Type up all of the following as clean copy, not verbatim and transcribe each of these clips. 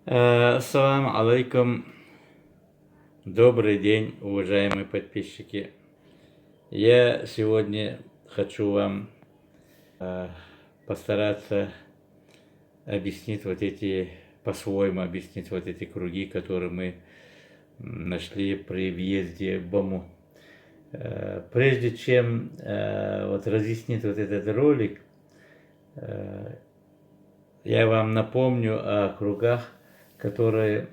Ассаламу алейкум. Добрый день, уважаемые подписчики. Я сегодня хочу вам постараться объяснить по-своему объяснить вот эти круги, которые мы нашли при въезде в Баму. Прежде чем вот разъяснить вот этот ролик, я вам напомню о кругах, которые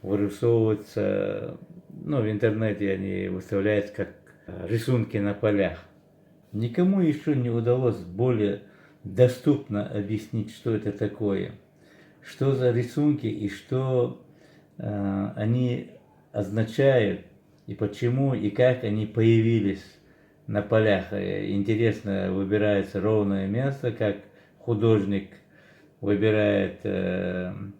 вырисовываются, в интернете они выставляются как рисунки на полях. Никому еще не удалось более доступно объяснить, что это такое, что за рисунки и что они означают, и почему, и как они появились на полях. Интересно, выбирается ровное место, как художник выбирает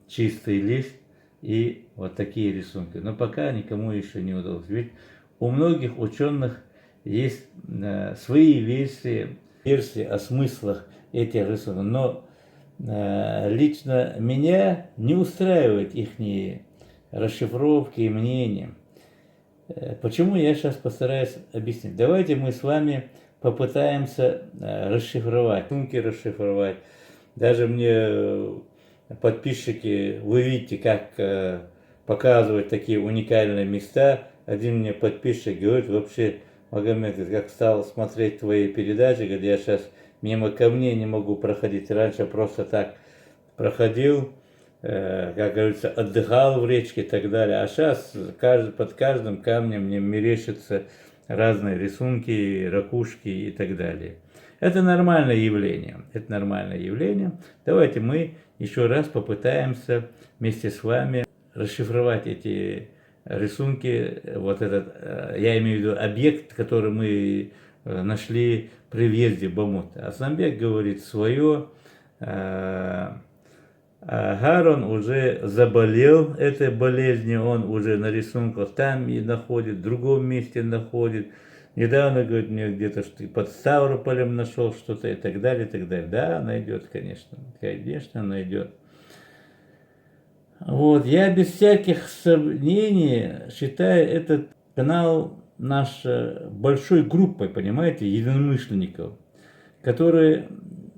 чистый лист и вот такие рисунки. Но пока никому еще не удалось. Ведь у многих ученых есть свои версии о смыслах этих рисунков. Но лично меня не устраивают их расшифровки и мнения. Почему я сейчас постараюсь объяснить? Давайте мы с вами попытаемся расшифровать. Даже мне подписчики, вы видите, как показывать такие уникальные места. Один мне подписчик говорит: вообще, Магомед, как стал смотреть твои передачи, говорит, я сейчас мимо камней не могу проходить. Раньше просто так проходил, как говорится, отдыхал в речке и так далее. А сейчас под каждым камнем мне мерещатся разные рисунки, ракушки и так далее. Это нормальное явление. Давайте мы еще раз попытаемся вместе с вами расшифровать эти рисунки. Вот этот, я имею в виду объект, который мы нашли при въезде в Бамут. Асланбек говорит свое. Гарон уже заболел этой болезнью, он уже на рисунках там и находит, в другом месте находит. Недавно, говорит, мне где-то под Ставрополем нашел что-то и так далее, и так далее. Да, найдет, конечно, найдет. Вот, я без всяких сомнений считаю этот канал наш большой группой, понимаете, единомышленников, которым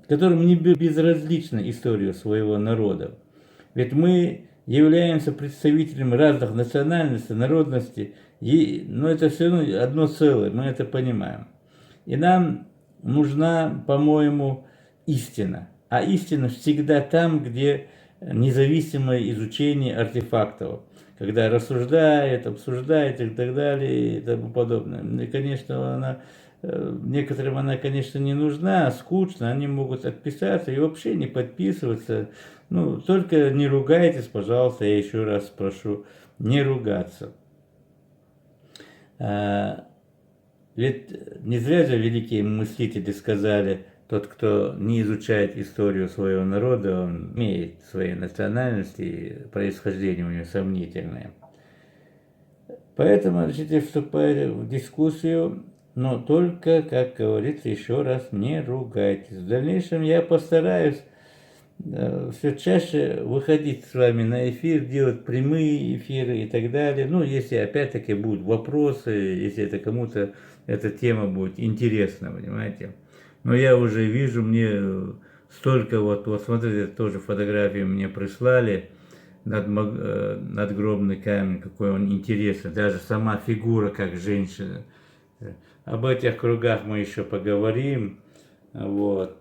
не безразлична история своего народа. Ведь мы являемся представителями разных национальностей, народностей, но это все равно одно целое, мы это понимаем. И нам нужна, по-моему, истина. А истина всегда там, где независимое изучение артефактов, когда рассуждает, обсуждает и так далее и тому подобное. И, конечно, некоторым она, конечно, не нужна, скучно, они могут отписаться и вообще не подписываться. Только не ругайтесь, пожалуйста, я еще раз прошу, не ругаться. Ведь не зря же великие мыслители сказали: тот, кто не изучает историю своего народа, он имеет свои национальности, и происхождение у него сомнительное. Поэтому решите вступать в дискуссию, но только, как говорится, еще раз, не ругайтесь. В дальнейшем я постараюсь все чаще выходить с вами на эфир, делать прямые эфиры и так далее. Если опять-таки будут вопросы, если это кому-то эта тема будет интересна, понимаете. Но я уже вижу, мне столько вот смотрите, тоже фотографии мне прислали, надгробный камень, какой он интересный, даже сама фигура как женщина. Об этих кругах мы еще поговорим. Вот.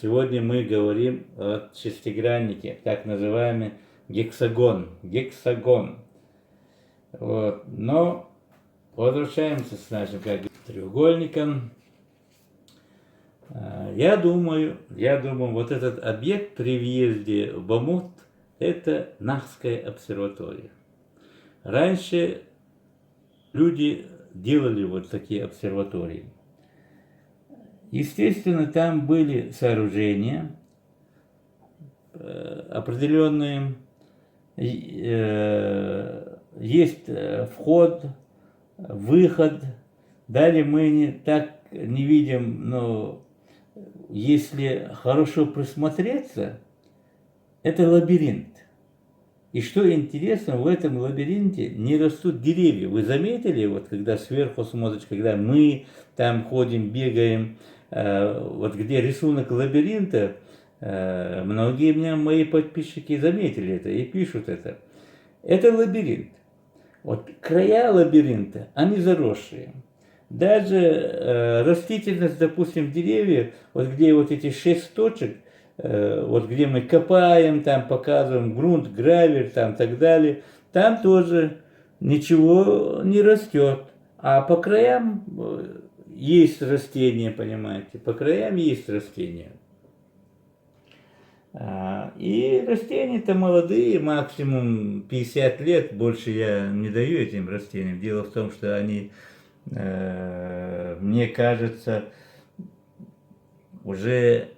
Сегодня мы говорим о шестиграннике, так называемый гексагон. Вот. Но возвращаемся с нашим треугольником. Я думаю, вот этот объект при въезде в Бамут – это Нахская обсерватория. Раньше люди делали вот такие обсерватории. Естественно, там были сооружения определенные, есть вход, выход. Далее мы не видим, но если хорошо присмотреться, это лабиринт. И что интересно, в этом лабиринте не растут деревья. Вы заметили, вот когда сверху смотришь, когда мы там ходим, бегаем, вот где рисунок лабиринта, многие меня, мои подписчики заметили это и пишут это. Это лабиринт. Вот края лабиринта, они заросшие. Даже растительность, допустим, деревьев, вот где вот эти 6 точек, вот где мы копаем, там показываем грунт, гравель, там так далее, там тоже ничего не растет. А по краям есть растения, понимаете, по краям есть растения. И растения-то молодые, максимум 50 лет, больше я не даю этим растениям. Дело в том, что они, мне кажется, уже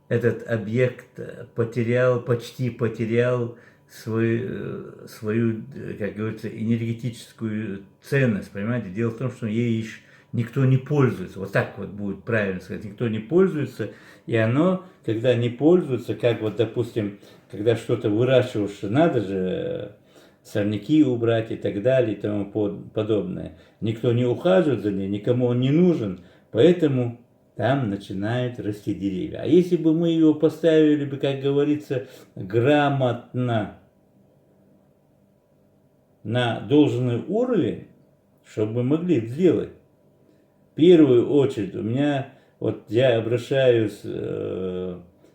этот объект почти потерял свою, как говорится, энергетическую ценность, понимаете? Дело в том, что ей никто не пользуется. Вот так вот будет правильно сказать. Никто не пользуется, и оно, когда не пользуется, как вот, допустим, когда что-то выращиваешь, надо же сорняки убрать и так далее и тому подобное. Никто не ухаживает за ней, никому он не нужен, поэтому там начинают расти деревья. А если бы мы его поставили бы, как говорится, грамотно на должный уровень, чтобы мы могли сделать. В первую очередь у меня, вот я обращаюсь,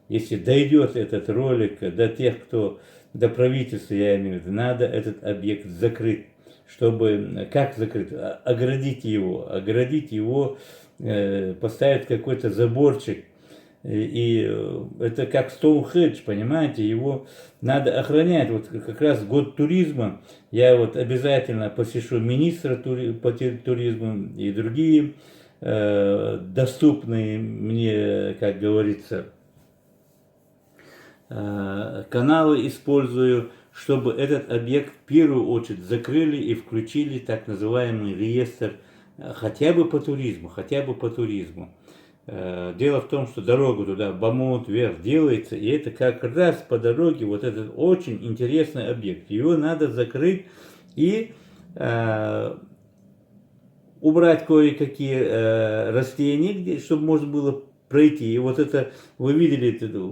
если дойдет этот ролик до тех, кто, до правительства, я имею в виду, надо этот объект закрыть. Чтобы, как закрыть? Оградить его, поставить какой-то заборчик. И это как Стоунхендж, понимаете, его надо охранять. Вот как раз год туризма, я вот обязательно посещу министра по туризму и другие доступные мне, как говорится, каналы использую, чтобы этот объект в первую очередь закрыли и включили так называемый реестр хотя бы по туризму. Дело в том, что дорога туда, Бамут, вверх делается, и это как раз по дороге вот этот очень интересный объект. Его надо закрыть и убрать кое-какие растения, чтобы можно было пройти. И вот это, вы видели эту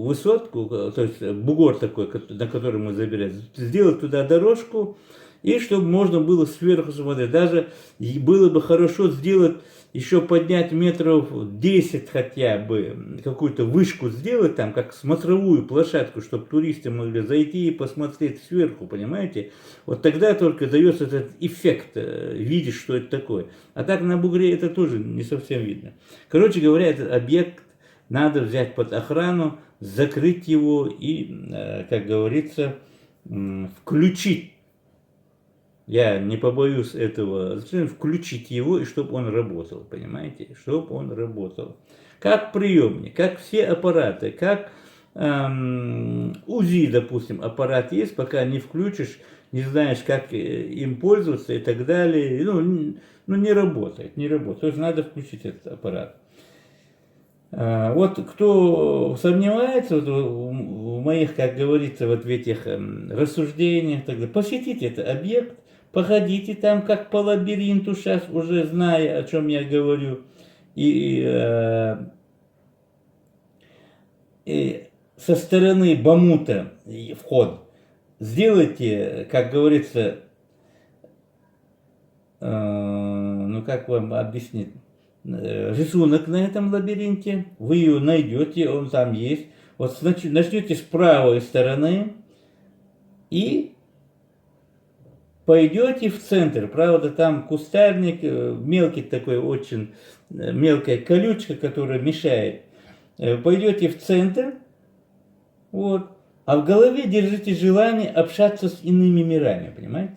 высотку, то есть бугор такой, на который мы забираем, сделать туда дорожку, и чтобы можно было сверху смотреть. Даже было бы хорошо сделать, еще поднять метров 10 хотя бы, какую-то вышку сделать там, как смотровую площадку, чтобы туристы могли зайти и посмотреть сверху, понимаете? Вот тогда только дается этот эффект, видишь, что это такое. А так на бугре это тоже не совсем видно. Короче говоря, этот объект надо взять под охрану, закрыть его и, как говорится, включить. Я не побоюсь этого, включить его, и чтобы он работал, понимаете? Чтобы он работал. Как приемник, как все аппараты, как УЗИ, допустим, аппарат есть, пока не включишь, не знаешь, как им пользоваться и так далее, не работает. То есть надо включить этот аппарат. Вот кто сомневается в моих, как говорится, вот в этих рассуждениях, тогда посетите этот объект, походите там, как по лабиринту, сейчас уже зная, о чем я говорю, и со стороны Бамута вход сделайте, как говорится, как вам объяснить, рисунок на этом лабиринте, вы ее найдете, он там есть. Вот начнете с правой стороны и пойдете в центр. Правда, там кустарник, мелкий такой, очень мелкая колючка, которая мешает. Пойдете в центр, вот, а в голове держите желание общаться с иными мирами, понимаете?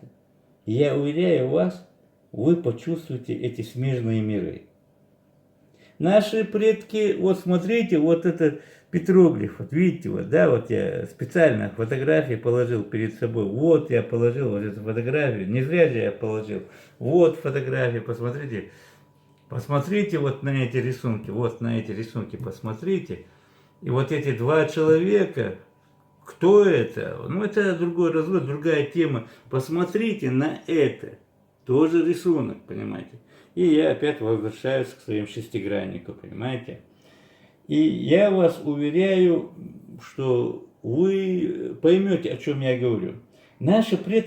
Я уверяю вас, вы почувствуете эти смежные миры. Наши предки, вот смотрите, вот этот петроглиф, вот видите, вот, да, вот я специально фотографии положил перед собой, вот я положил вот эту фотографию, не зря же я положил, вот фотографии, посмотрите вот на эти рисунки, посмотрите, и вот эти два человека, Кто это? Ну, это другой разговор, другая тема. Посмотрите на это. Тоже рисунок, понимаете. И я опять возвращаюсь к своим шестиграннику, понимаете. И я вас уверяю, что вы поймете, о чем я говорю. Наши предки